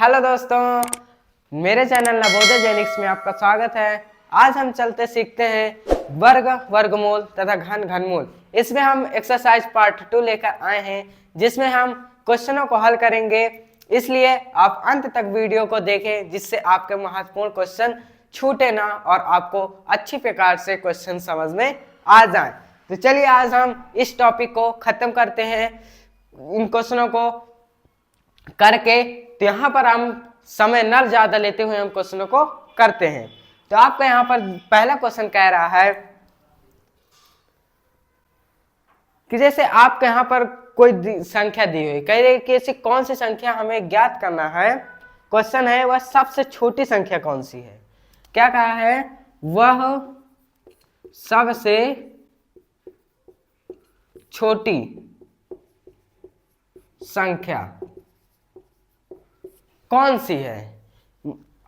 Hello दोस्तों, मेरे channel Navodaya जेनिक्स में आपका स्वागत है। आज हम चलते सीखते हैं वर्ग, वर्गमूल तथा घन, घनमूल। इसमें हम एक्सरसाइज पार्ट 2 लेकर आए हैं, जिसमें हम क्वेश्चनों को हल करेंगे। इसलिए आप अंत तक वीडियो को देखें, जिससे आपके महत्वपूर्ण क्वेश्चन छूटे ना और आपको अच्छी प्रकार से क्वेश्चन समझ में आ जाए। तो चलिए आज हम इस टॉपिक को खत्म करते हैं, इन क्वेश्चनों को करके। तो यहाँ पर हम समय न ज्यादा लेते हुए हम क्वेश्चनों को करते हैं। तो आपका यहाँ पर पहला क्वेश्चन कह रहा है कि जैसे आपके यहाँ पर कोई संख्या दी हुई, कह रहे कि ऐसी कौन सी संख्या हमें ज्ञात करना है। क्वेश्चन है वह सबसे छोटी संख्या कौन सी है। क्या कहा है, वह सबसे छोटी संख्या कौन सी है।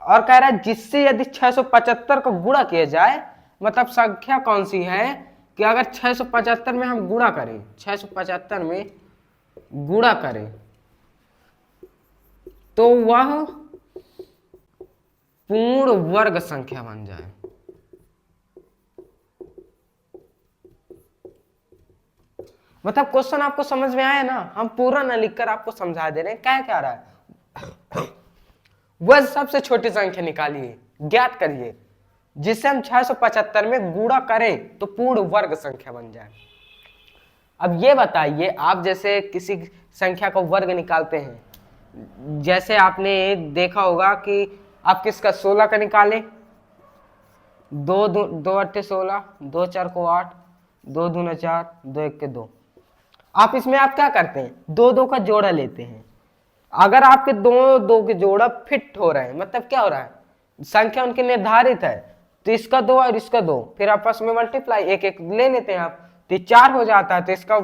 और कह रहा है जिससे यदि 675 को गुणा किया जाए, मतलब संख्या कौन सी है कि अगर 675 में हम गुणा करें, 675 में गुणा करें तो वह पूर्ण वर्ग संख्या बन जाए। मतलब क्वेश्चन आपको समझ में आया ना, हम पूरा न लिखकर आपको समझा दे रहे हैं। क्या रहा है, वह सबसे छोटी संख्या निकालिए, ज्ञात करिए जिससे हम 675 में गुणा करें तो पूर्ण वर्ग संख्या बन जाए। अब ये बताइए, आप जैसे किसी संख्या को वर्ग निकालते हैं, जैसे आपने देखा होगा कि आप किसका 16 का निकाले, 2 अट्ठे 16, 2 4 को 8, 2 दूना 4, 2 1 के 2। आप इसमें आप क्या करते हैं, 2 2 का जोड़ा लेते हैं। अगर आपके दो के जोड़ा फिट हो रहे हैं, मतलब क्या हो रहा है, संख्या उनकी निर्धारित है, तो इसका 2 और इसका 2 फिर आपस में मल्टीप्लाई एक एक ले लेते हैं आप, तो 4 हो जाता है। तो इसका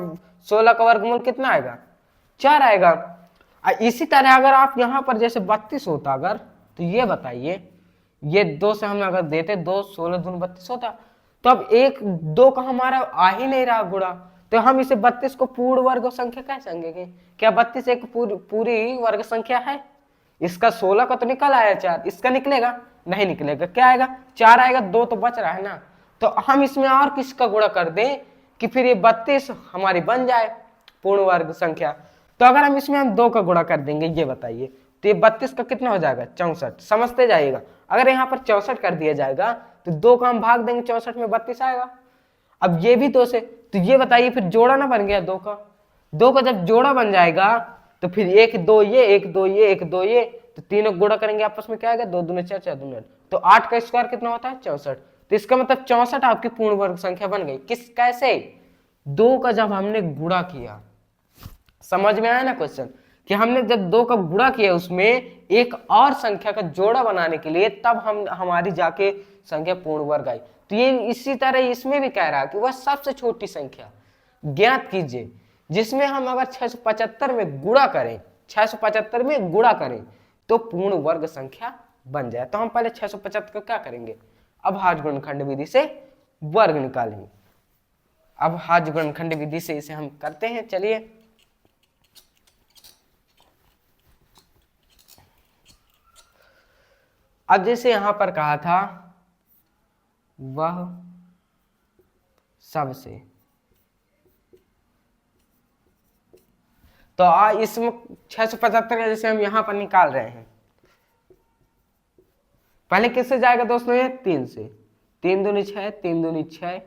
16 का वर्गमूल कितना आएगा, 4 आएगा। इसी तरह अगर आप यहाँ पर जैसे 32 होता अगर, तो ये बताइए, ये 2 से हम अगर देते 2 16 दून 32 होता, तो अब 1 2 का हमारा आ ही नहीं रहा गुणा, तो हम इसे 32 को पूर्ण वर्ग संख्या कह सकेंगे। क्या 32 एक पूरी वर्ग संख्या है। इसका 16 का तो निकल आया 4, इसका निकलेगा नहीं, निकलेगा। क्या आएगा, 4 आएगा, 2 तो बच रहा है ना। तो हम इसमें और किसका गुणा कर दें कि फिर ये 32 हमारी बन जाए पूर्ण वर्ग संख्या। तो अगर हम इसमें 2 का गुणा कर देंगे, ये बताइए, तो ये 32 का कितना हो जाएगा, 64। समझते जाइएगा, अगर यहाँ पर 64 कर दिया जाएगा तो 2 का हम भाग देंगे 64 में, 32 आएगा। अब ये भी 2 से, तो ये बताइए फिर जोड़ा ना बन गया 2 का। 2 का जब जोड़ा बन जाएगा तो फिर 1 2 ये 1 2 ये 1 2 ये, तो तीनों गुणा करेंगे आपस में, क्या आएगा, 2 दूने 4 4 दूने 8, तो 8 का स्क्वायर कितना होता है, 64। तो इसका मतलब 64 आपकी पूर्ण वर्ग संख्या बन गई। किस कैसे, 2 का जब हमने गुणा किया। समझ में आया ना क्वेश्चन, कि हमने जब 2 का गुणा किया उसमें एक और संख्या का जोड़ा बनाने के लिए, तब हम हमारी जाके संख्या पूर्ण वर्ग आई। तो ये इसी तरह इसमें भी कह रहा है कि वह सबसे छोटी संख्या ज्ञात कीजिए जिसमें हम अगर 675 में गुणा करें, 675 में गुणा करें तो पूर्ण वर्ग संख्या बन जाए। तो हम पहले 675 को क्या करेंगे, अब भाज्य गुणनखंड विधि से वर्ग निकालेंगे। अब भाज्य गुणनखंड विधि से इसे हम करते हैं। चलिए, अब जैसे यहां पर कहा था वह सबसे, तो इसमें 675 का जैसे हम यहां पर निकाल रहे हैं, पहले किससे जाएगा दोस्तों, ये 3 से, 3 दूनी 6, 3 दूनी 6,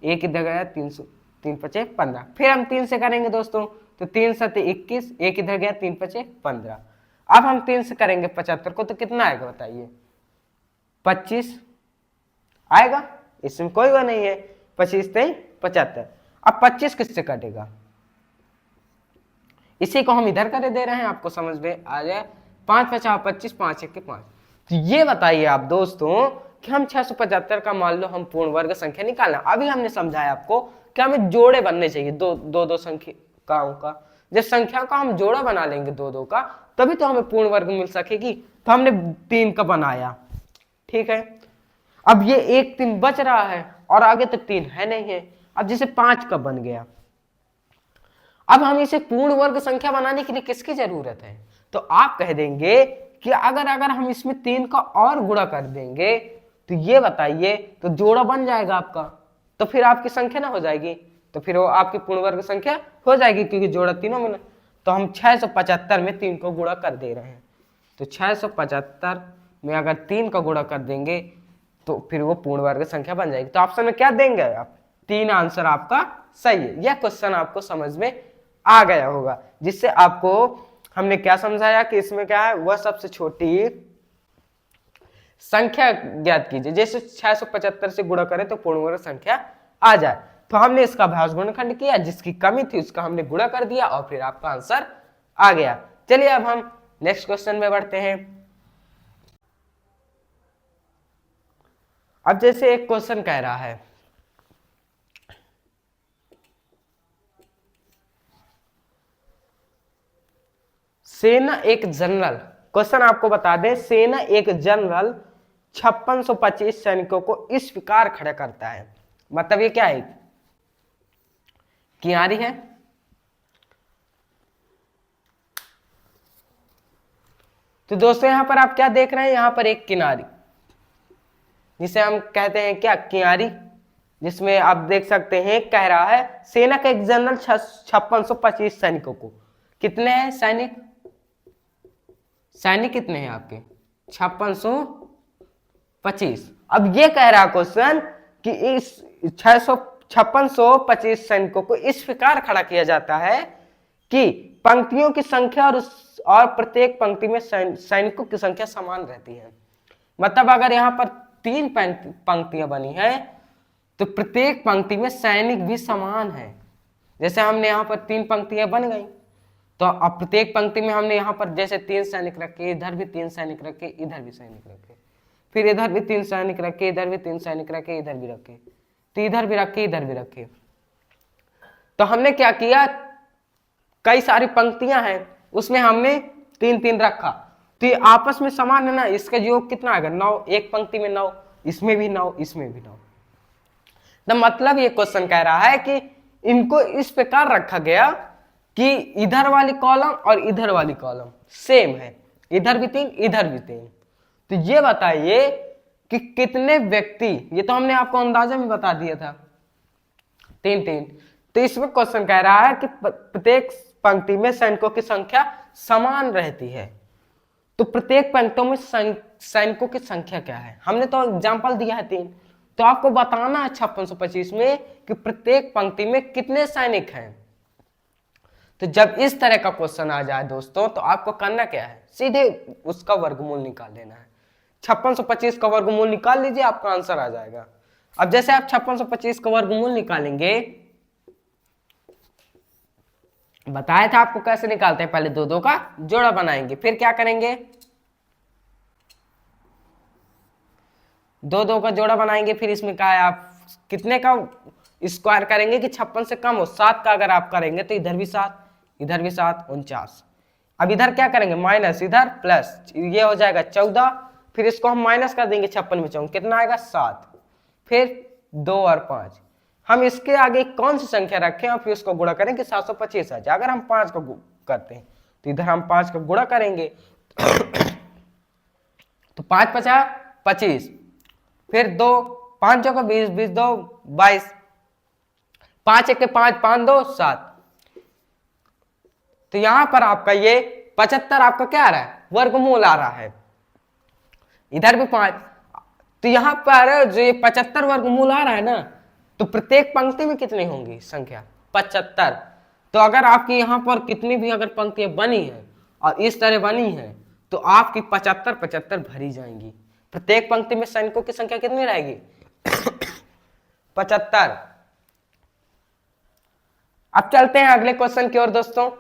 एक इधर गया 300, 3 पचे 15। फिर हम 3 से करेंगे दोस्तों, तो 3 सते 21, एक इधर गया 3 पचे 15। अब हम 3 से करेंगे 75 को, तो कितना आएगा बताइए, 25 आएगा। इसमें कोई वो नहीं है, 25 3 75। अब 25 किससे कटेगा, इसी को हम इधर कर दे रहे हैं, आपको समझ में आ जाए। 5 50 25, 5 1 के 5। तो ये बताइए आप दोस्तों कि हम 675 का मान लो हम पूर्ण वर्ग संख्या निकालना। अभी हमने समझाया आपको कि हमें जोड़े बनने चाहिए दो संख्याओं का। जब संख्या का हम जोड़ा बना लेंगे 2 2 का, तभी तो हमें पूर्ण वर्ग मिल सकेगी। तो हमने 3 का बनाया, ठीक है। अब ये 1 3 बच रहा है और आगे तो 3 है नहीं है। अब जैसे 5 का बन गया, अब हम इसे पूर्ण वर्ग संख्या बनाने के लिए किसकी जरूरत है, तो आप कह देंगे कि अगर अगर हम इसमें 3 का और गुणा कर देंगे तो ये बताइए, तो जोड़ा बन जाएगा आपका, तो फिर आपकी संख्या ना हो जाएगी, तो फिर वो आपकी पूर्ण वर्ग संख्या हो जाएगी, क्योंकि जोड़ा तीनों में। तो हम 675 में 3 को गुणा कर दे रहे हैं, तो 675 में अगर 3 का गुणा कर देंगे तो फिर वो पूर्ण वर्ग संख्या बन जाएगी। तो ऑप्शन में क्या देंगे आप? 3 आंसर आपका सही है। यह क्वेश्चन आपको समझ में आ गया होगा, जिससे आपको हमने क्या समझाया कि इसमें क्या है, वह सबसे छोटी संख्या ज्ञात कीजिए, जैसे 675 से गुणा करें तो पूर्ण वर्ग संख्या आ जाए। तो हमने इसका भाज्य गुणनखंड किया, जिसकी कमी थी उसका हमने गुणा कर दिया और फिर आपका आंसर आ गया। चलिए अब हम नेक्स्ट क्वेश्चन में बढ़ते हैं। अब जैसे एक क्वेश्चन कह रहा है, सेना एक जनरल, क्वेश्चन आपको बता दें, सेना एक जनरल 5625 सैनिकों को इस प्रकार खड़ा करता है। मतलब ये क्या है, कियारी है। तो दोस्तों यहां पर आप क्या देख रहे हैं, यहां पर एक किनारी, जिसे हम कहते हैं क्या, कियारी, जिसमें आप देख सकते हैं कह रहा है सेना का एक जनरल 5625 सैनिकों को, कितने हैं सैनिक, सैनिक कितने हैं आपके 5625। अब ये कह रहा क्वेश्चन कि इस 5625 सैनिकों को इस प्रकार खड़ा किया जाता है कि पंक्तियों की संख्या और प्रत्येक पंक्ति में सैनिकों की संख्या समान रहती है। मतलब अगर यहाँ पर 3 पंक्तियां बनी है तो प्रत्येक पंक्ति में सैनिक भी समान है। जैसे हमने यहाँ पर 3 पंक्तियां बन गई, तो अब प्रत्येक पंक्ति में हमने यहाँ पर जैसे 3 सैनिक रखे, इधर भी 3 सैनिक रखे, इधर भी सैनिक रखे, फिर इधर भी 3 सैनिक रखे, इधर भी 3 सैनिक रखे, इधर भी रखे, तो इधर भी रखे, इधर भी रखे। तो हमने क्या किया, कई सारी पंक्तियां हैं उसमें हमने 3-3 रखा, तो ये आपस में समान है ना, इसका योग कितना आएगा 9, एक पंक्ति में 9, इसमें भी 9, इसमें भी 9। तो मतलब ये क्वेश्चन कह रहा है कि इनको इस प्रकार रखा गया कि इधर वाली कॉलम और इधर वाली कॉलम सेम है, इधर भी 3, इधर भी 3। तो ये बताइए कि कितने व्यक्ति, ये तो हमने आपको अंदाजा में बता दिया था 3-3। तो इसमें क्वेश्चन कह रहा है कि प्रत्येक पंक्ति में सैनिकों की संख्या समान रहती है। तो प्रत्येक पंक्तियों में सैनिकों की संख्या क्या है, हमने तो एग्जाम्पल दिया है 3, तो आपको बताना है 5625 में कि प्रत्येक पंक्ति में कितने सैनिक हैं। तो जब इस तरह का क्वेश्चन आ जाए दोस्तों, तो आपको करना क्या है, सीधे उसका वर्गमूल निकाल लेना है। 5625 का वर्गमूल निकाल लीजिए, आपका आंसर आ जाएगा। अब जैसे आप 5625 का वर्गमूल निकालेंगे, बताया था आपको कैसे निकालते हैं, पहले 2-2 का जोड़ा बनाएंगे, फिर क्या करेंगे 2-2 का जोड़ा बनाएंगे, फिर इसमें क्या है आप कितने का स्क्वायर करेंगे कि 56 से कम हो, 7 का अगर आप करेंगे तो इधर भी 7, इधर भी 7, 49। अब इधर क्या करेंगे माइनस, इधर प्लस, ये हो जाएगा 14, फिर इसको हम माइनस कर देंगे 56 में 4, कितना आएगा 7, फिर 2 और 5। हम इसके आगे कौन सी संख्या रखें और फिर उसको गुणा करें कि 725 आ जाए। अगर हम 5 का करते हैं तो इधर हम 5 का गुणा करेंगे तो 5 × 5 = 25, फिर 2, 5 × 20, 20 2 22, 5 × 1 = 5, 5 2 7। तो यहां पर आपका ये 75 आपका क्या आ रहा है, वर्गमूल आ रहा है, इधर भी 5। तो यहां पर जो ये 75 वर्गमूल आ रहा है ना, तो प्रत्येक पंक्ति में कितनी होंगी संख्या 75। तो अगर आपकी यहां पर कितनी भी अगर पंक्तियां बनी है और इस तरह बनी है, तो आपकी 75-75 भरी जाएंगी। प्रत्येक पंक्ति में सैनिकों की संख्या कितनी रहेगी 75। अब चलते हैं अगले क्वेश्चन की ओर दोस्तों।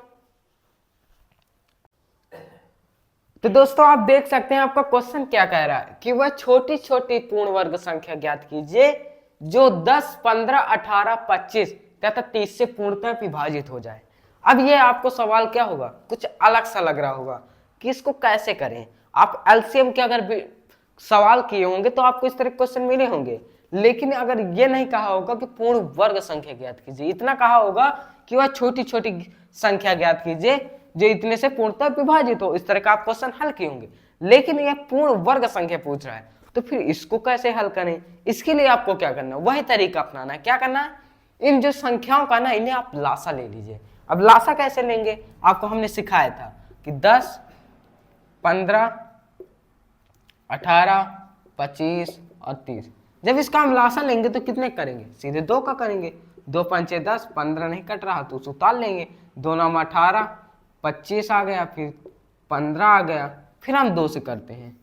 तो दोस्तों आप देख सकते हैं आपका क्वेश्चन क्या कह रहा है कि वह छोटी छोटी पूर्ण वर्ग संख्या ज्ञात कीजिए जो 10, 15, 18, 25 तथा 30 से पूर्णतः विभाजित हो जाए। अब ये आपको सवाल क्या होगा, कुछ अलग सा लग रहा होगा कि इसको कैसे करें। आप एलसीएम के अगर सवाल किए होंगे तो आपको इस तरह क्वेश्चन मिले होंगे, लेकिन अगर ये नहीं कहा होगा कि पूर्ण वर्ग संख्या ज्ञात कीजिए, इतना कहा होगा कि वह छोटी छोटी संख्या ज्ञात कीजिए जो इतने से पूर्णतः विभाजित हो। इस तरह का आप क्वेश्चन हल किए होंगे, लेकिन यह पूर्ण वर्ग संख्या पूछ रहा है, तो फिर इसको कैसे हल करें? इसके लिए आपको क्या करना है, वही तरीका अपनाना है। क्या करना है, इन जो संख्याओं का ना, इन्हें आप लासा ले लीजिए। अब लासा कैसे लेंगे, आपको हमने सिखाया था कि 10, 15, 18, 25 और 30। जब इसका हम लासा लेंगे तो कितने करेंगे, सीधे 2 का करेंगे। 2 पंचे 10, 15 नहीं कट रहा तो उतार लेंगे। 2 9 18, 25 आ गया, फिर 15 आ गया, फिर हम 2 से करते हैं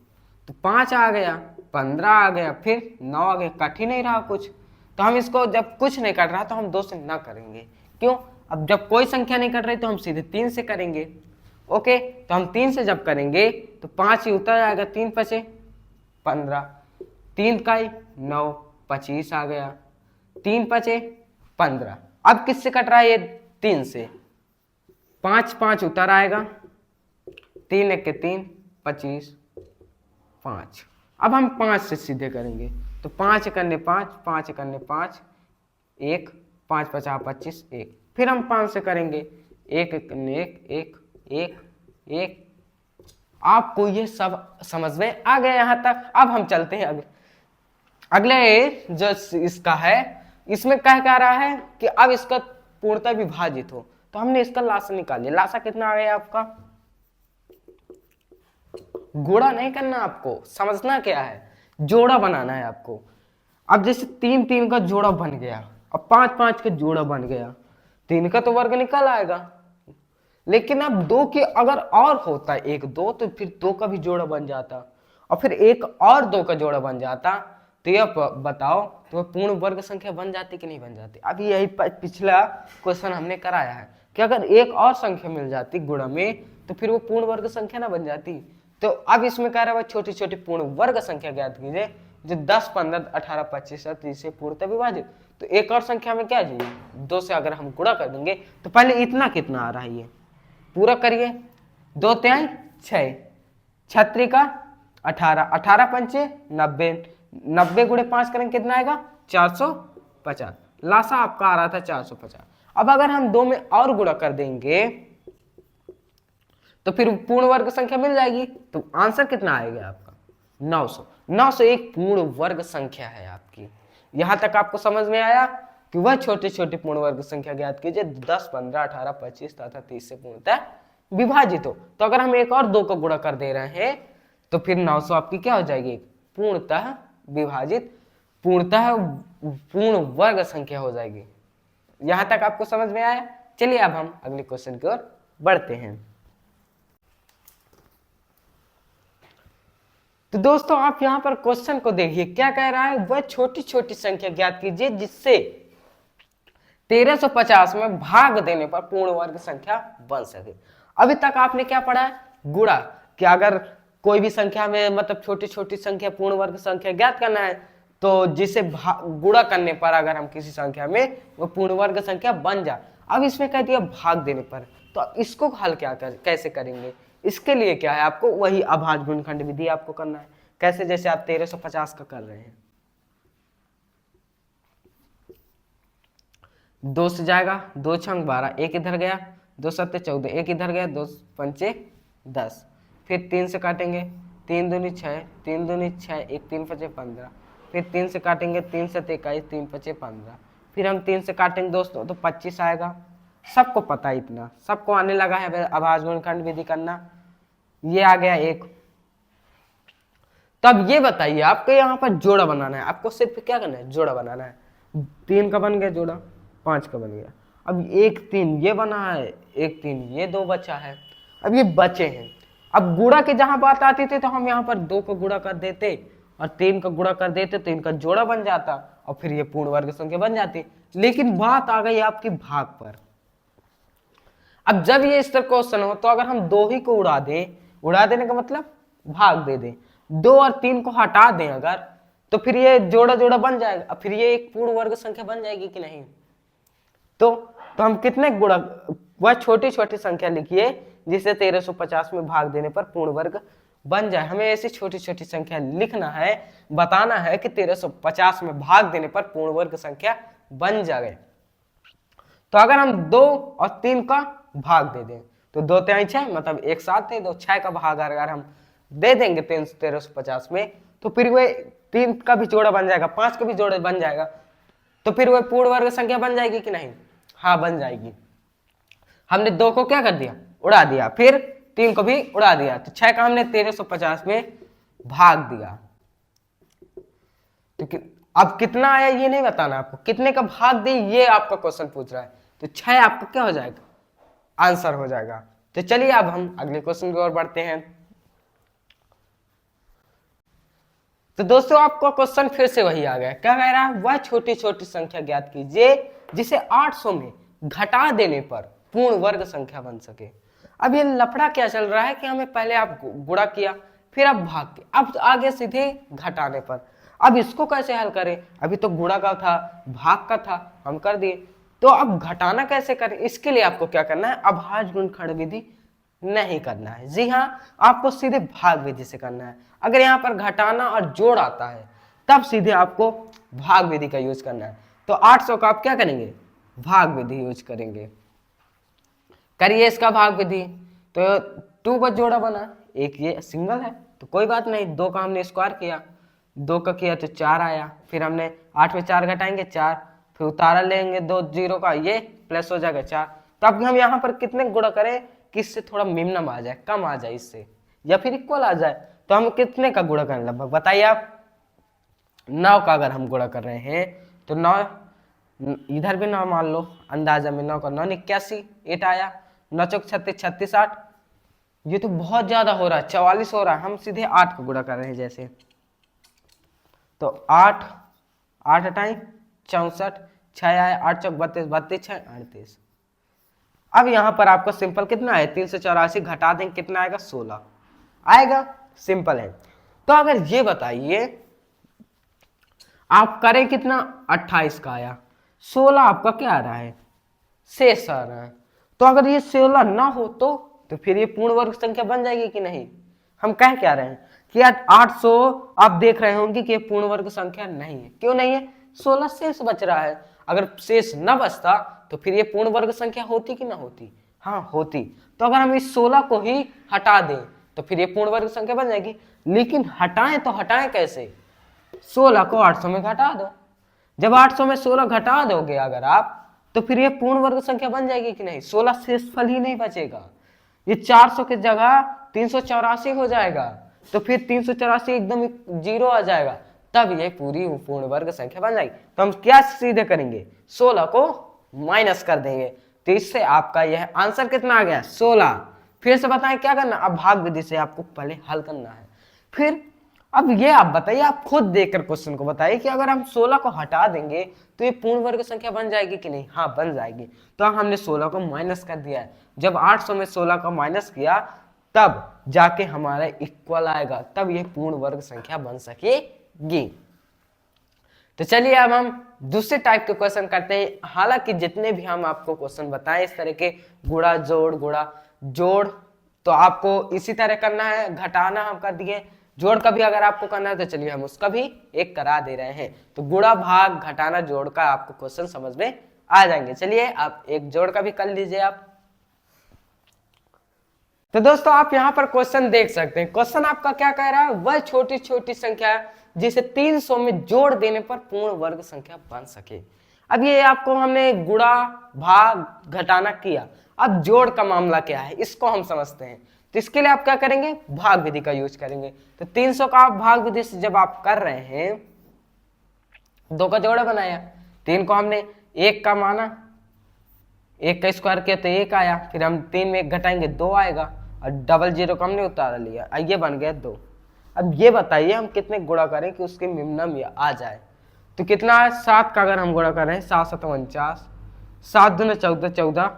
तो 5 आ गया, 15 आ गया, फिर 9 आ गया। कट ही नहीं रहा कुछ, तो हम इसको जब कुछ नहीं कट रहा तो हम 2 से ना करेंगे। क्यों? अब जब कोई संख्या नहीं कट रही तो हम सीधे 3 से करेंगे। ओके, तो हम 3 से जब करेंगे तो 5 ही उतर आएगा, 3 पचे 15, 3 का 9, 25 आ गया, 3 पचे 15। अब किससे कट रहा है ये, 3 से। 5 5 उतर आएगा, 3 1 के 3, 25, 5। अब हम 5 से सीधे करेंगे तो 5 करने 5, 5 करने 5, 1, 5 50 25, 1। फिर हम 5 से करेंगे, 1 करने 1, 1 1 1। आपको ये सब समझ में आ गया यहाँ तक? अब हम चलते हैं अगले जो इसका है, इसमें कह रहा है कि अब इसका पूर्णतः विभाजित हो, तो हमने इसका लासा निकालिए। लासा कितना आ गया आपका, गुणा नहीं करना, आपको समझना क्या है, जोड़ा बनाना है आपको। अब जैसे 3 3 का जोड़ा बन गया, अब 5 5 का जोड़ा बन गया, 3 का तो वर्ग निकल आएगा। लेकिन अब 2 के अगर और होता 1 2, तो फिर 2 का भी जोड़ा बन जाता, और फिर 1 और 2 का जोड़ा बन जाता, तो यह बताओ तो पूर्ण वर्ग संख्या बन जाती कि नहीं बन जाती? अभी यही पिछला क्वेश्चन हमने कराया है कि अगर एक और संख्या मिल जाती गुणा में, तो फिर वो पूर्ण वर्ग संख्या ना बन जाती। तो अब इसमें कह रहा है छोटी छोटी पूर्ण वर्ग संख्या ज्ञात कीजिए जो 10 15 18 25 और 30 से पूर्णतः विभाजित। तो एक और संख्या में क्या चाहिए, 2 से अगर हम गुणा कर देंगे तो पहले इतना कितना आ रहा है, ये पूरा करिए। 2 तिहाई 6, 6 का 18, 18 पंचे 90, 90 गुणे 5 करेंगे कितना आएगा, 450। लासा आपका आ रहा था 450। अब अगर हम 2 में और गुणा कर देंगे तो फिर पूर्ण वर्ग संख्या मिल जाएगी। तो आंसर कितना आएगा आपका, 900। 900 एक पूर्ण वर्ग संख्या है आपकी। यहां तक आपको समझ में आया कि वह छोटे छोटे पूर्ण वर्ग संख्या ज्ञात कीजिए 10 15 18 25 तथा 30 से पूर्णतः विभाजित हो। तो अगर हम एक और 2 का गुणा कर दे रहे हैं तो फिर 900 आपकी क्या हो जाएगी, पूर्णतः विभाजित पूर्णतः पूर्ण वर्ग संख्या हो जाएगी। यहां तक आपको समझ में आया? चलिए अब हम अगले क्वेश्चन की ओर बढ़ते हैं। तो दोस्तों आप यहां पर क्वेश्चन को देखिए, क्या कह रहा है, वह छोटी छोटी संख्या ज्ञात कीजिए जिससे 1350 में भाग देने पर पूर्ण वर्ग संख्या बन सके। अभी तक आपने क्या पढ़ा है, गुणा, कि अगर कोई भी संख्या में मतलब छोटी छोटी संख्या पूर्ण वर्ग संख्या ज्ञात करना है तो जिसे गुणा करने पर अगर हम किसी संख्या में वो पूर्ण वर्ग संख्या बन जाए। अब इसमें कह दिया भाग देने पर, तो इसको हल कैसे करेंगे? इसके लिए क्या है, आपको वही अभाज्य गुणनखंड विधि आपको करना है। कैसे? जैसे आप 1350 का कर रहे हैं, 2 से जाएगा, 2 छंग 12, 1 इधर गया, 2 सत्ते 14, 1 इधर गया, 2 पंचे 10। फिर 3 से काटेंगे, 3 दूनी 6, 3 दूनी 6, 1 3 पचे 15। फिर 3 से काटेंगे, 3 सत्ते 21, 3 पचे 15। फिर हम 3 से काटेंगे दोस्तों तो 25 आएगा। सबको पता है, इतना सबको आने लगा है अभाज्य गुणनखंड विधि करना। ये आ गया 1। तब ये बताइए आपको यहाँ पर जोड़ा बनाना है, आपको सिर्फ क्या करना है, जोड़ा बनाना है। 3 का बन गया जोड़ा, 5 का बन गया। अब 1 3 ये बना है, 1 3 ये 2 बचा है। अब ये बचे हैं, अब गुणा की जहां बात आती थी तो हम यहाँ पर 2 को गुणा कर देते और 3 का गुणा कर देते तो इनका जोड़ा बन जाता और फिर ये पूर्ण वर्ग संख्या बन जाती। लेकिन बात आ गई आपकी भाग पर। अब जब ये इस तरह क्वेश्चन हो तो अगर हम 2 ही को उड़ा दें, उड़ा देने का मतलब भाग दे दें, 2 और 3 को हटा दें अगर, तो फिर ये जोड़ा जोड़ा बन जाएगा। अब फिर ये एक पूर्ण वर्ग संख्या बन जाएगी कि नहीं? तो हम कितने गुणा, वह छोटी छोटी संख्या लिखिए जिसे 1350 में भाग देने पर पूर्ण वर्ग बन जाए। हमें ऐसी छोटी छोटी संख्या लिखना है, बताना है कि 1350 में भाग देने पर पूर्ण वर्ग संख्या बन जाए। तो अगर हम 2 और 3 का भाग दे दें, तो 2 तिहाई 6, मतलब एक साथ दे दो। 6 का भाग अगर हम दे देंगे 1350 में, तो फिर वह 3 का भी जोड़ा बन जाएगा, 5 का भी जोड़ा बन जाएगा, तो फिर वह पूर्ण वर्ग संख्या बन जाएगी कि नहीं? हाँ बन जाएगी। हमने 2 को क्या कर दिया? उड़ा दिया, फिर 3 को भी उड़ा दिया, तो 6 का हमने 1350 में भाग दिया। तो अब कितना आया ये नहीं बताना आपको, कितने का भाग दे ये आपका क्वेश्चन पूछ रहा है। तो 6 आपका क्या हो जाएगा? आंसर हो जाएगा। तो चलिए अब हम अगले क्वेश्चन की ओर बढ़ते हैं। तो दोस्तों आपका क्वेश्चन फिर से वही आ गया। क्या कह रहा है? वह छोटी छोटी संख्या ज्ञात कीजिए जिसे 800 में घटा देने पर पूर्ण वर्ग संख्या बन सके। अब ये लफड़ा क्या चल रहा है कि हमें पहले आप गुणा किया, फिर आप भाग के, अब आगे सीधे घटाने पर। अब इसको कैसे हल करें? अभी तो गुणा का था, भाग का था, हम कर दिए, तो अब घटाना कैसे करें? इसके लिए आपको क्या करना है? अभाज्य गुणनखंड विधि नहीं करना है। जी हाँ, आपको सीधे भाग विधि से करना है। अगर यहाँ पर घटाना और जोड़ आता है तब सीधे आपको भाग विधि का यूज करना है। तो 800 का आप क्या करेंगे? भाग विधि यूज करेंगे। करिए इसका भाग विधि। तो 2 का जोड़ा बना, एक ये सिंगल है तो कोई बात नहीं, 2 का हमने स्क्वायर किया, 2 का किया तो 4 आया, फिर हमने 8 में 4 घटाएंगे 4, फिर उतारा लेंगे 2 जीरो का, ये प्लस हो जाएगा 4। तो अब हम यहाँ पर कितने गुणा करें कि इससे थोड़ा निम्न आ जाए, कम आ जाए इससे, या फिर इक्वल आ जाए? तो हम कितने का गुणा करें लगभग बताइए आप? 9 का अगर हम गुणा कर रहे हैं तो 9, इधर भी 9 मान लो, अंदाजा में 9 का 9 81, 8 आया, 9 चौक 36, 36 8, ये तो बहुत ज्यादा हो रहा है, 44 हो रहा है। हम सीधे 8 का गुणा कर रहे हैं जैसे, तो 8 8 अठाई 64, 6 आया, 8 चौक 32, 32 6 38। अब यहां पर आपको सिंपल कितना है? 384 घटा देंगे कितना आएगा? 16 आएगा। सिंपल है। तो अगर ये बताइए आप करें कितना? 28 का आया, 16 आपका क्या आ रहा है? शेष आ रहा है। तो अगर ये 16 ना हो तो फिर ये पूर्ण वर्ग संख्या बन जाएगी कि नहीं? हम कह क्या रहे हैं कि यार 800 आप देख रहे होंगे कि ये पूर्ण वर्ग संख्या नहीं है। क्यों नहीं है? 16 शेष बच रहा है। अगर शेष न बचता तो फिर ये पूर्ण वर्ग संख्या होती कि ना होती? हाँ होती। तो अगर हम इस 16 को ही हटा दें तो फिर ये पूर्ण वर्ग संख्या बन जाएगी। लेकिन हटाएं तो हटाएं कैसे? 16 को 800 में घटा दो। जब 800 में 16 घटा दोगे अगर आप, तो फिर ये पूर्ण वर्ग संख्या बन जाएगी कि नहीं? 16 शेषफल ही नहीं बचेगा, ये 400 की जगह 384 हो जाएगा। तो फिर 384 एकदम जीरो आ जाएगा, तब ये पूरी पूर्ण वर्ग संख्या बन जाएगी। तो हम क्या सीधे करेंगे? 16 को माइनस कर देंगे, तो इससे आपका यह आंसर कितना आ गया? 16। फिर से बताएं क्या करना? अब भाग विधि से आपको पहले हल करना है। फिर अब ये आप बताइए, आप खुद देखकर क्वेश्चन को बताइए कि अगर हम 16 को हटा देंगे तो ये पूर्ण वर्ग संख्या बन जाएगी कि नहीं? हाँ बन जाएगी। तो हमने 16 को माइनस कर दिया है। जब 800 में 16 को माइनस किया तब जाके हमारा इक्वल आएगा, तब ये पूर्ण वर्ग संख्या बन सकेगी। तो चलिए अब हम दूसरे टाइप के क्वेश्चन करते हैं। हालांकि जितने भी हम आपको क्वेश्चन बताएं इस तरह के गुणा जोड़, तो आपको इसी तरह करना है। घटाना हम कर दिए, जोड़ का भी अगर आपको करना है तो चलिए हम उसका भी एक करा दे रहे हैं। तो गुणा भाग घटाना जोड़ का आपको क्वेश्चन समझ में आ जाएंगे। चलिए आप एक जोड़ का भी कर लीजिए आप। तो दोस्तों आप यहां पर क्वेश्चन देख सकते हैं। क्वेश्चन आपका क्या कह रहा है? वह छोटी छोटी संख्या जिसे 300 में जोड़ देने पर पूर्ण वर्ग संख्या बन सके। अब ये आपको हमने गुणा भाग घटाना किया, अब जोड़ का मामला क्या है इसको हम समझते हैं। तो इसके लिए आप क्या करेंगे? भाग विधि का यूज करेंगे। तो 300 का आप भाग विधि से जब आप कर रहे हैं, 2 का जोड़ा बनाया, 3 को हमने 1 का माना, 1 का स्क्वायर किया तो 1 आया, फिर हम 3 में 1 घटाएंगे 2 आएगा, और डबल जीरो को हमने उतार लिया, ये बन गया 2। अब ये बताइए हम कितने गुणा करें कि उसके निम्नम आ जाए? तो कितना है? 7 का अगर हम गुणा कर रहे हैं, 7 7 49, 7 दूना 14, 14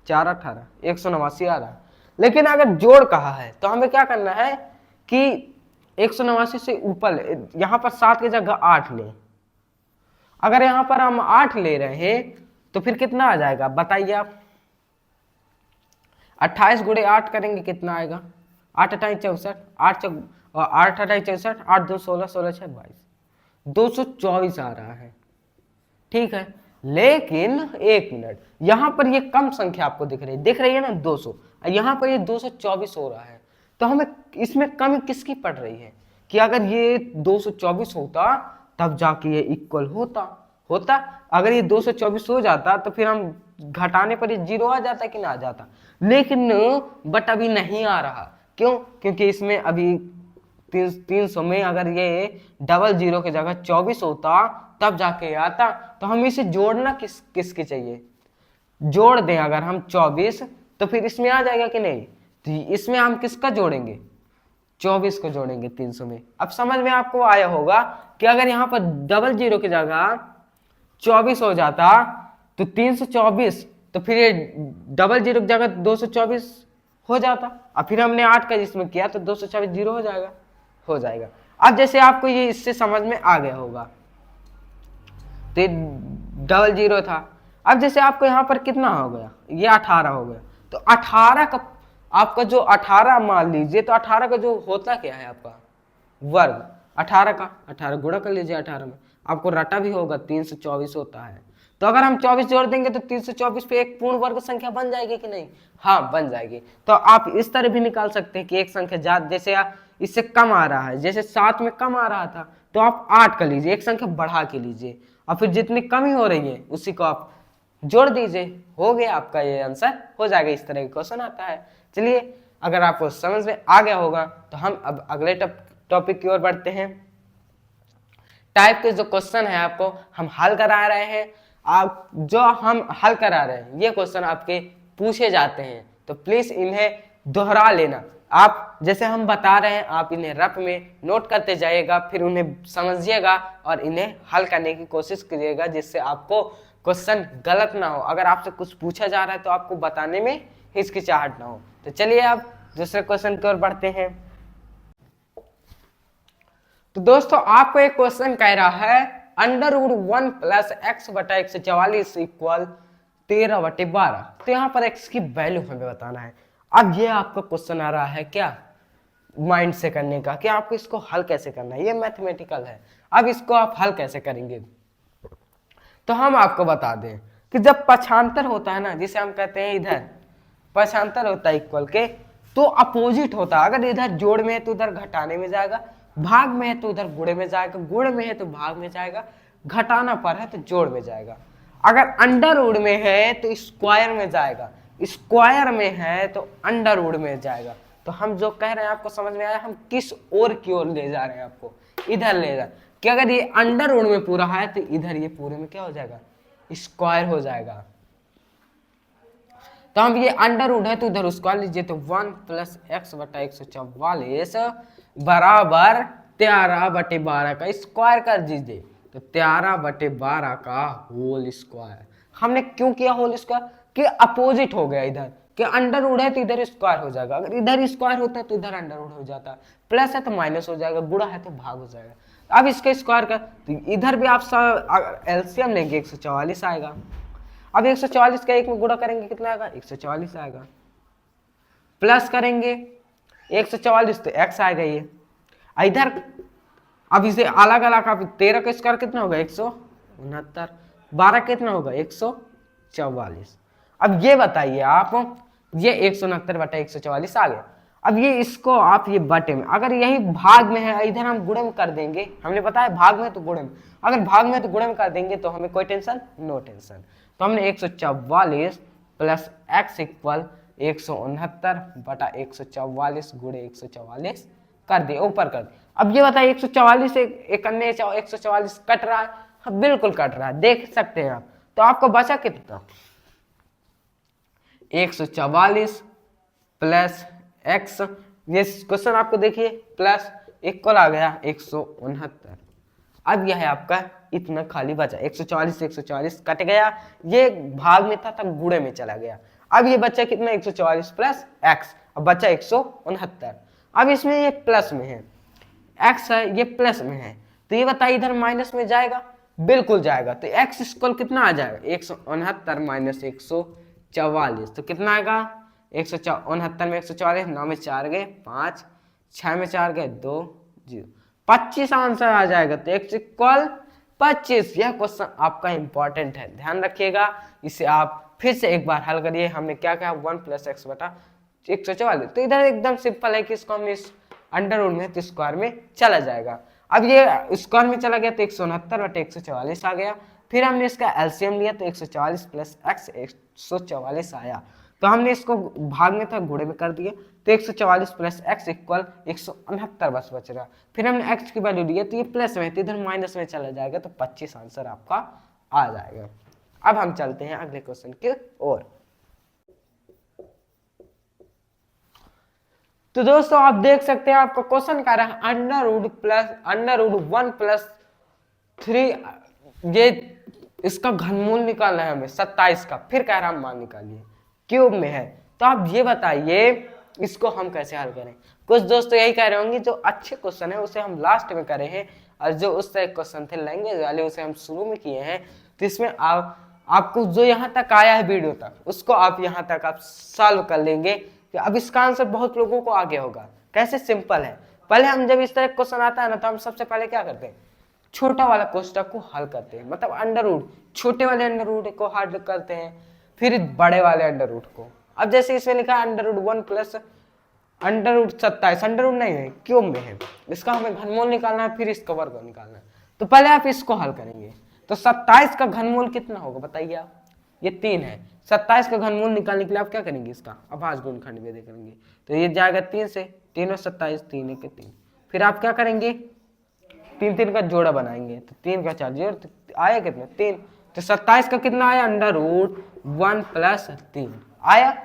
4 18, 189 आ रहा है। लेकिन अगर जोड़ कहा है तो हमें क्या करना है कि 189 से ऊपर, यहां पर 7 की जगह 8 ले। अगर यहां पर हम 8 ले रहे हैं तो फिर कितना आ जाएगा बताइए आप? 28 गुणे 8 करेंगे कितना आएगा? 8 अठाई 64, 8 अठाई 64, 8 2 16, 16 6 22, 224 आ रहा है। ठीक है, लेकिन एक मिनट, यहां पर ये कम संख्या आपको दिख रही है ना 200। यहाँ पर ये 224 हो रहा है, तो हमें इसमें कमी किसकी पड़ रही है कि अगर ये 224 होता तब जाके ये इक्वल होता। अगर ये 224 हो जाता तो फिर हम घटाने पर ये 0 आ जाता कि ना आ जाता, लेकिन बट अभी नहीं आ रहा। क्यों? क्योंकि इसमें अभी 300 में अगर ये डबल 0 की जगह 24 होता तब जाके आता। तो हम इसे जोड़ना किसके चाहिए, जोड़ दें अगर हम 24 तो फिर इसमें आ जाएगा कि नहीं। तो इसमें हम किसका जोड़ेंगे, 24 को जोड़ेंगे 300 में। अब समझ में आपको आया होगा कि अगर यहाँ पर डबल 0 की जगह 24 हो जाता तो 324, तो फिर ये डबल 0 की जगह 224 हो जाता। अब फिर हमने 8 का जिसमें किया तो 224 0 हो जाएगा। अब जैसे आपको ये इससे समझ में आ गया होगा, तो डबल 0 था। अब जैसे आपको यहाँ पर कितना हो गया, ये 18 हो गया। तो 18 का आपका जो 18 मान लीजिए, तो 18 का जो होता क्या है आपका वर्ग, 18 का 18 गुणा कर लीजिए 18 में, आपको रटा भी होगा 324 होता है। तो अगर हम 24 जोड़ देंगे तो 324 पे एक पूर्ण वर्ग संख्या बन जाएगी कि नहीं, हाँ बन जाएगी। तो आप इस तरह भी निकाल सकते हैं कि एक संख्या ज्यादा, जैसे इससे कम आ रहा है, जैसे 7 में कम आ रहा था तो आप 8 कर लीजिए, एक संख्या बढ़ा के लीजिए और फिर जितनी कमी हो रही है उसी को आप जोड़ दीजिए, हो गया आपका ये आंसर हो जाएगा। इस तरह का क्वेश्चन आता है। चलिए, अगर आपको समझ में आ गया होगा तो हम अब अगले टॉपिक की ओर बढ़ते हैं। टाइप के जो क्वेश्चन है आपको हम हल करा रहे हैं, आप जो हम हल करा रहे हैं ये क्वेश्चन आपके पूछे जाते हैं, तो प्लीज इन्हें दोहरा लेना। आप जैसे हम बता रहे हैं आप इन्हें रफ में नोट करते जाइएगा, फिर उन्हें समझिएगा और इन्हें हल करने की कोशिश करिएगा, जिससे आपको क्वेश्चन गलत ना हो। अगर आपसे कुछ पूछा जा रहा है तो आपको बताने में हिचकिचाहट ना हो। तो चलिए अब दूसरे क्वेश्चन की ओर बढ़ते हैं। तो दोस्तों आपको एक क्वेश्चन कह रहा है अंडर रूट 1 प्लस एक्स बटा 144 इक्वल 13/12। तो यहाँ पर एक्स की वैल्यू हमें बताना है। अब ये आपका क्वेश्चन आ रहा है क्या माइंड से करने का, कि आपको इसको हल कैसे करना है, ये मैथमेटिकल है। अब इसको आप हल कैसे करेंगे, तो हम आपको बता दें कि जब पक्षांतर होता है ना, जिसे हम कहते हैं इधर पक्षांतर होता है इक्वल के, तो अपोजिट होता है। अगर इधर जोड़ में है तो उधर घटाने में जाएगा, भाग में है तो उधर गुणे में जाएगा, गुण में है तो भाग में जाएगा, घटाना पर है तो जोड़ में जाएगा। अगर अंडर रूट में है तो स्क्वायर में जाएगा, स्क्वायर में है तो अंडर रूट में जाएगा। तो हम जो कह रहे हैं आपको समझ में आया, हम किस ओर की ओर ले जा रहे हैं, आपको इधर ले जा, कि अगर ये अंडर रूट में पूरा है तो इधर ये पूरे में क्या हो जाएगा, स्क्वायर हो जाएगा। तो हम ये अंडर रूट है तो उधर स्क्वायर लीजिए, तो 1 प्लस एक्स बटा 144 बराबर 13/12 का स्क्वायर कर दीजिए। तो 13/12 का होल स्क्वायर। हमने क्यों किया होल स्क्वायर, कि अपोजिट हो गया इधर, कि अंडर रूट है तो इधर स्क्वायर हो जाएगा, अगर इधर स्क्वायर होता तो इधर अंडर रूट हो जाता, प्लस है तो माइनस हो जाएगा, गुणा है तो भाग हो जाएगा। अब इसका स्क्वायर का, तो इधर भी आप एलसीएम लेंगे 144 आएगा। अब 144 का 1 में गुणा करेंगे कितना आएगा, 144 आएगा, प्लस करेंगे 144 तो x आएगा ये इधर। अब इसे अलग अलग, आप 13 का स्क्वायर कितना होगा 169, 12 कितना होगा 144। अब ये बताइए आप, ये 169/144 आ गया। अब ये इसको आप ये बटे में, अगर यही भाग में है इधर हम गुणे में कर देंगे, हमने बताया भाग में तो गुणे में, अगर भाग में तो गुणे में कर देंगे तो हमें कोई टेंशन, नो टेंशन। तो हमने 144 प्लस एक्स इक्वल 169/144 गुणे 144 कर दिए, ऊपर कर दिए। अब ये बताइए 144 से एक अन्य 144 कट रहा है, हाँ बिल्कुल कट रहा है, देख सकते हैं आप। तो आपको बचा कितना, 144 प्लस एक्स, ये क्वेश्चन आपको देखिए प्लस इक्वल आ गया 169। अब यह है आपका इतना खाली बचा, 144 से 144 कट गया, ये भाग में था तब गुणे में चला गया। अब ये बच्चा कितना 144 प्लस एक्स, अब बचा 169। अब इसमें ये प्लस में है, एक्स है ये प्लस में है, तो ये बताइए इधर माइनस में जाएगा, बिल्कुल जाएगा। तो एक्स स्क्वायर कितना आ जाएगा 169 माइनस 144, तो कितना आएगा 169 में 144, 9 में 4 गए 5, 6 में 4 गए 2, 0, 25 आंसर आ जाएगा। तो एक्स इक्वल 25। यह क्वेश्चन आपका इंपॉर्टेंट है, ध्यान रखिएगा, इसे आप फिर से एक बार हल करिए। हमने क्या कहा 1 प्लस एक्स बटा 144। तो इधर एकदम सिंपल है कि इसको हम इस अंडर रूट में तो स्क्वायर में चला जाएगा। अब ये स्क्वायर में चला गया तो 169 बटे 144 आ गया। फिर हमने इसका एलसीएम लिया तो 144 प्लस एक्स 144 आया। तो हमने इसको भाग में था गुणे में कर दिया तो 144 प्लस एक्स इक्वल 169 बस बच रहा। फिर हमने एक्स की वैल्यू ली तो ये प्लस में तो इधर माइनस में चला जाएगा तो 25 आंसर आपका आ जाएगा। अब हम चलते हैं अगले क्वेश्चन की ओर। तो दोस्तों आप देख सकते हैं आपका क्वेश्चन कह रहा है अंडर रूट 1 प्लस 3, ये इसका घनमूल निकालना है हमें 27 का। फिर कह रहा है मान निकालिए, क्यूब में है। तो आप ये बताइए इसको हम कैसे हल करें। कुछ दोस्तों यही कह रहे होंगे जो अच्छे क्वेश्चन है उसे हम लास्ट में करे हैं, और जो उस तरह क्वेश्चन थे लैंग्वेज वाले उसे हम शुरू में किए हैं। तो इसमें आपको जो यहाँ तक आया है वीडियो तक उसको आप यहाँ तक आप सॉल्व कर लेंगे। कि अब इसका आंसर बहुत लोगों को आगे होगा। कैसे? सिंपल है। पहले हम जब इस तरह क्वेश्चन आता है ना तो हम सबसे पहले क्या करते हैं, छोटा वाला कोष्टक को हल करते हैं, मतलब अंडर रूट, छोटे वाले अंडर रूट को हल करते हैं, फिर बड़े वाले अंडर रूट को। अब जैसे इसमें लिखा है under root 1 plus under root 27, under root नहीं है क्यूब में है, इसका हमें घनमूल निकालना है, फिर इसका वर्ग निकालना है। तो पहले आप इसको हल करेंगे। तो 27 का घनमूल कितना होगा बताइए आप? ये 3 है। 27 का घनमूल निकालने के लिए आप क्या करेंगे, इसका अभाज्य गुणनखंड विधि करेंगे। तो ये जाएगा 3 से, 3 और 27, 3 1 3। फिर आप क्या करेंगे, 3 3 का जोड़ा बनाएंगे तो 3 का 4 जोड़ तो आया कितना 3। तो 27 का कितना आया, अंडर रूट 1 प्लस 3 आया।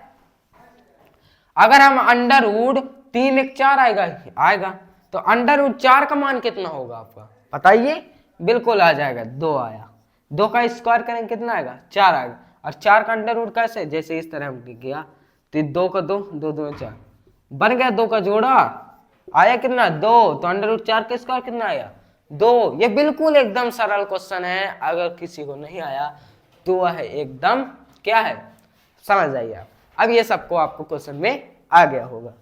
अगर हम अंडर रूट 3 1 4 आएगा तो अंडर रूट 4 का मान कितना होगा आपका बताइए? बिल्कुल आ जाएगा, 2 आया। 2 का स्क्वायर करेंगे कितना आएगा, 4 आएगा। और 4 का अंडर रूट कैसे, जैसे इस तरह हम किया तो 2 का 2, 2 2 4 बन गया। 2 का जोड़ा आया कितना 2, तो अंडर रूट 4 का स्क्वायर कितना आया 2। ये बिल्कुल एकदम सरल क्वेश्चन है। अगर किसी को नहीं आया तो वह एकदम क्या है, समझ जाइए आप। अब ये सबको आपको क्वेश्चन में आ गया होगा।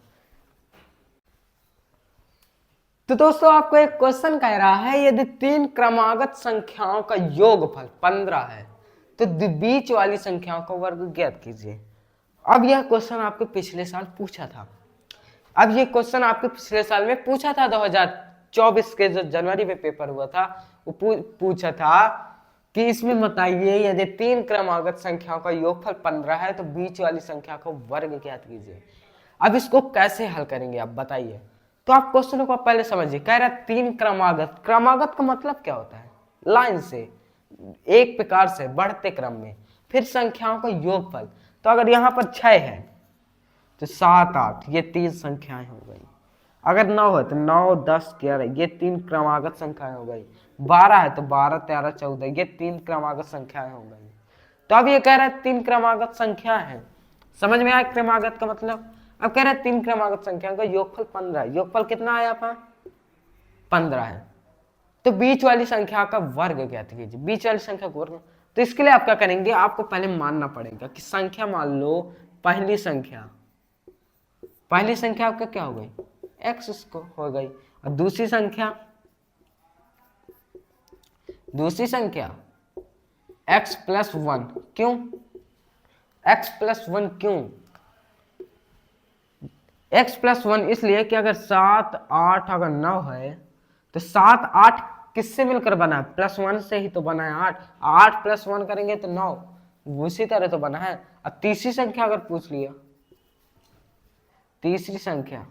तो दोस्तों आपको एक क्वेश्चन कह रहा है यदि 3 क्रमागत संख्याओं का योगफल 15 है तो बीच वाली संख्याओं का वर्ग ज्ञात कीजिए। अब यह क्वेश्चन आपके पिछले साल पूछा था। अब ये क्वेश्चन आपके पिछले साल में पूछा था, 2024 के जो जनवरी में पेपर हुआ था वो पूछा था कि इसमें बताइए यदि 3 क्रमागत संख्याओं का योगफल 15 है तो बीच वाली संख्या का वर्ग ज्ञात कीजिए। अब इसको कैसे हल करेंगे आप बताइए। तो आप क्वेश्चन को पहले समझिए। कह रहा है 3 क्रमागत, क्रमागत का मतलब क्या होता है, लाइन से एक प्रकार से बढ़ते क्रम में, फिर संख्याओं का योगफल। तो अगर यहाँ पर 6 है तो 7 8 ये 3 संख्याएं हो गई। अगर 9 है तो 9 10 11 ये 3 क्रमागत संख्याएं हो गई। 12 है तो 12 13 14 ये 3 क्रमागत संख्याएं हो गई। तो अब ये कह रहा है 3 क्रमागत संख्या है। समझ में आया क्रमागत का मतलब? अब कह रहे हैं 3 क्रमागत संख्या का योगफल 15। योगफल कितना आया आपका 15 है। तो बीच वाली संख्या का वर्ग ज्ञात कीजिए। बीच वाली संख्या का वर्ग, तो इसके लिए आप क्या करेंगे, आपको पहले मानना पड़ेगा कि संख्या मान लो पहली संख्या आपका क्या हो गई x इसको हो गई, और दूसरी संख्या x प्लस 1। क्यों x प्लस 1? क्यों x प्लस 1? इसलिए कि अगर 7 8 अगर 9 है तो 7 8 किससे मिलकर बना है, प्लस 1 से ही तो बना है। 8 8 प्लस 1 करेंगे तो 9, उसी तरह तो बना है। अब तीसरी संख्या अगर पूछ लिया, तीसरी संख्या,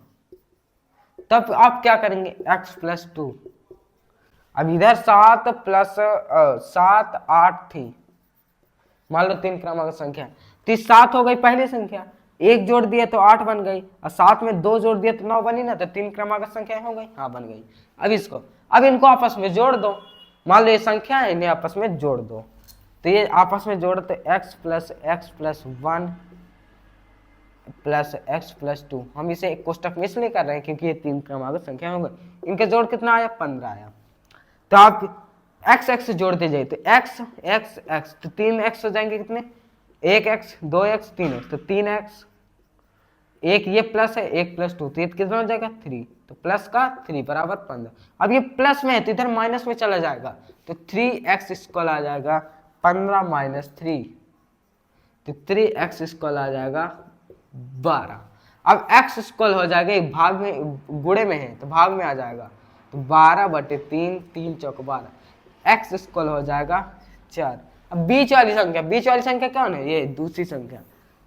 तब आप क्या करेंगे x प्लस 2। अब इधर 7 प्लस 7 8 थी, मान लो 3 क्रमागत संख्या, तो 7 हो गई पहली संख्या, 1 जोड़ दिया तो 8 बन गई, और 7 में 2 जोड़ दिया तो 9 बनी ना, तो 3 क्रमागत संख्या हो गई। हाँ बन गई। अब इनको आपस में जोड़ दो। मान लो ये संख्या है, इन्हें आपस में जोड़ दो। तो ये आपस में जोड़ तो x plus 1 plus x plus 2। हम इसे एक कोष्टक में इसलिए कर रहे हैं क्योंकि ये 3 क्रमागत संख्या हो गई। इनके जोड़ कितना आया 15 आया। तो आप x x से जोड़ते जाइए तो x x x, तो 3x हो जाएंगे कितने, 1x 2x 3x, तो 3x, एक ये प्लस है 1 प्लस 2, तो ये कितना हो जाएगा 3, तो प्लस का 3 बराबर 15। अब ये प्लस में है तो इधर माइनस में चला जाएगा, तो 3x स्क्वायर आ जाएगा 15 माइनस 3, तो 3x स्क्वायर आ जाएगा 12। अब x स्क्वायर हो जाएगा, एक भाग में गुणे में है तो भाग में आ जाएगा, तो 12/3, 3 चौक 12, x स्क्वायर हो जाएगा 4। अब बीच वाली संख्या कौन है, ये दूसरी संख्या,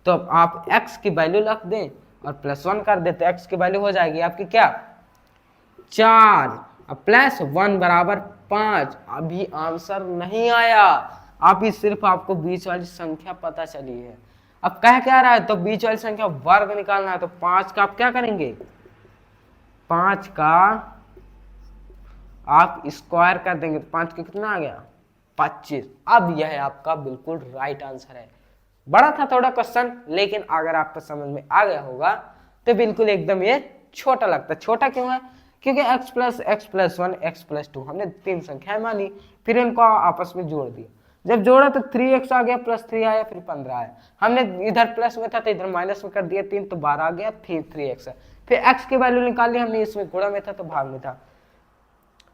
तो अब आप x की वैल्यू रख दें और +1 कर दें तो x की वैल्यू हो जाएगी आपकी क्या 4, अब +1 बराबर 5। अभी आंसर नहीं आया, अभी सिर्फ आपको बीच वाली संख्या पता चली है। अब कह क्या रहा है, तो बीच वाली संख्या वर्ग निकालना है, तो 5 का आप क्या करेंगे, 5 का आप स्क्वायर कर देंगे तो 5 का कितना आ गया 25। अब यह आपका बिल्कुल राइट आंसर है। बड़ा था थोड़ा क्वेश्चन, लेकिन अगर आपको समझ में आ गया होगा तो बिल्कुल एकदम ये छोटा लगता है। छोटा क्यों है, क्योंकि x + x + 1 x + 2 हमने 3 संख्याएं मानी, फिर इनको आपस में जोड़ दिया, जब जोड़ा तो 3x आ गया, +3 आया, फिर 15 आया। हमने इधर प्लस में था तो इधर माइनस में कर दिया 3, तो 12 आ गया, फिर 3x है। फिर x की वैल्यू निकाल ली हमने, इसमें गुणा में था तो भाग में था,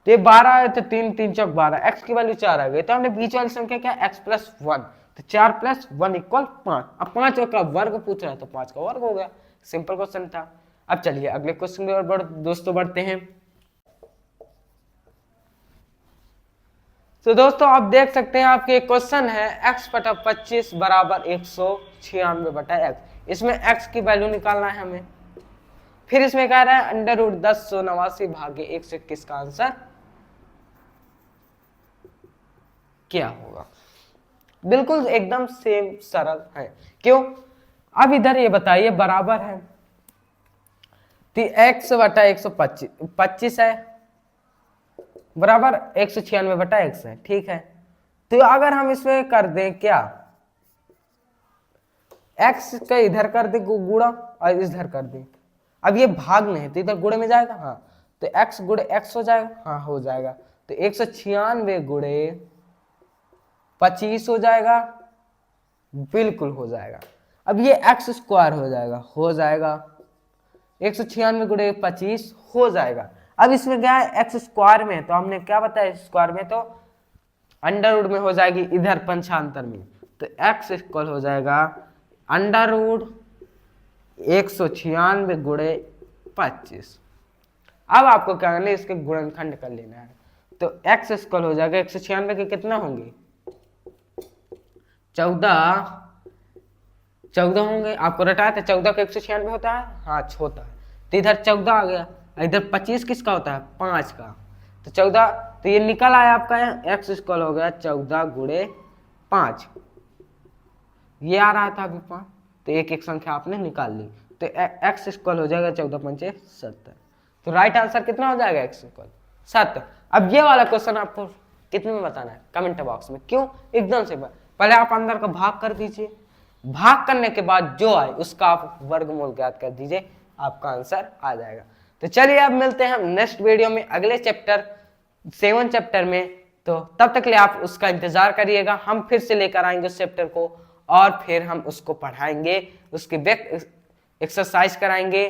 तो ये 12 आया, तो 3 3 चौक 12, x की वैल्यू 4 आ गई, तो हमने बीच वाली संख्या क्या x + 1, तो 4 + 1 = 5। अब 5 का वर्ग पूछ रहा है तो 5 का वर्ग हो गया, सिंपल क्वेश्चन था। अब चलिए अगले क्वेश्चन की ओर दोस्तों बढ़ते हैं। तो दोस्तों आप देख सकते हैं आपके एक क्वेश्चन है x/25 = 196/x। इसमें x की वैल्यू निकालना है हमें। फिर इसमें कह रहा है √10/189 का आंसर क्या होगा। बिल्कुल एकदम सेम सरल है, क्यों। अब इधर ये बताइए बराबर है तो x/125 25 है, बराबर 196/x है, ठीक है। तो अगर हम इसमें कर दें क्या, x का इधर कर दे गुणा और इधर कर दे, अब ये भाग में है तो इधर गुणे में जाएगा, हाँ, तो x गुणे x हो जाएगा, हाँ हो जाएगा, तो 196 गुणे 25 हो जाएगा, बिल्कुल हो जाएगा। अब ये x स्क्वायर हो जाएगा 196 गुणे 25 हो जाएगा। अब इसमें क्या है, x स्क्वायर में, तो हमने क्या बताया स्क्वायर में तो अंडर रूट में हो जाएगी, इधर पंचांतर में, तो x इक्वल हो जाएगा √196 गुणे 25। अब आपको क्या करना है, इसके गुणनखंड कर लेना है, तो x इक्वल हो जाएगा 196 के कितना होंगे 14 होंगे। आपको रटाया था 14 का 196 होता है, हाँ होता है, तो इधर 14 आ गया, इधर 25 किसका होता है 5 का, तो 14, तो ये निकल आया आपका x इक्वल हो गया 14 गुणे 5, ये आ रहा था अभी 5, तो एक एक संख्या आपने निकाल ली, तो x इक्वल हो जाएगा 14 × 5 = 70। तो राइट आंसर कितना हो जाएगा x इक्वल 7। अब ये वाला क्वेश्चन आपको कितने में बताना है कमेंट बॉक्स में, क्यों एकदम से पहले आप अंदर का भाग कर दीजिए, भाग करने के बाद जो आए उसका आप वर्गमूल ज्ञात कर दीजिए, आपका आंसर आ जाएगा। तो चलिए अब मिलते हैं हम नेक्स्ट वीडियो में अगले चैप्टर 7 चैप्टर में, तो तब तक के लिए आप उसका इंतजार करिएगा, हम फिर से लेकर आएंगे उस चैप्टर को और फिर हम उसको पढ़ाएंगे, उसके एक्सरसाइज कराएंगे।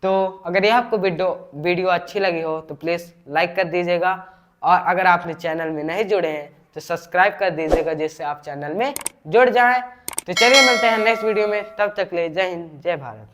तो अगर यह आपको वीडियो अच्छी लगी हो तो प्लीज़ लाइक कर दीजिएगा, और अगर आपने चैनल में नहीं जुड़े हैं तो सब्सक्राइब कर दीजिएगा, जिससे आप चैनल में जुड़ जाएं। तो चलिए मिलते हैं नेक्स्ट वीडियो में, तब तक ले जय हिंद जय भारत।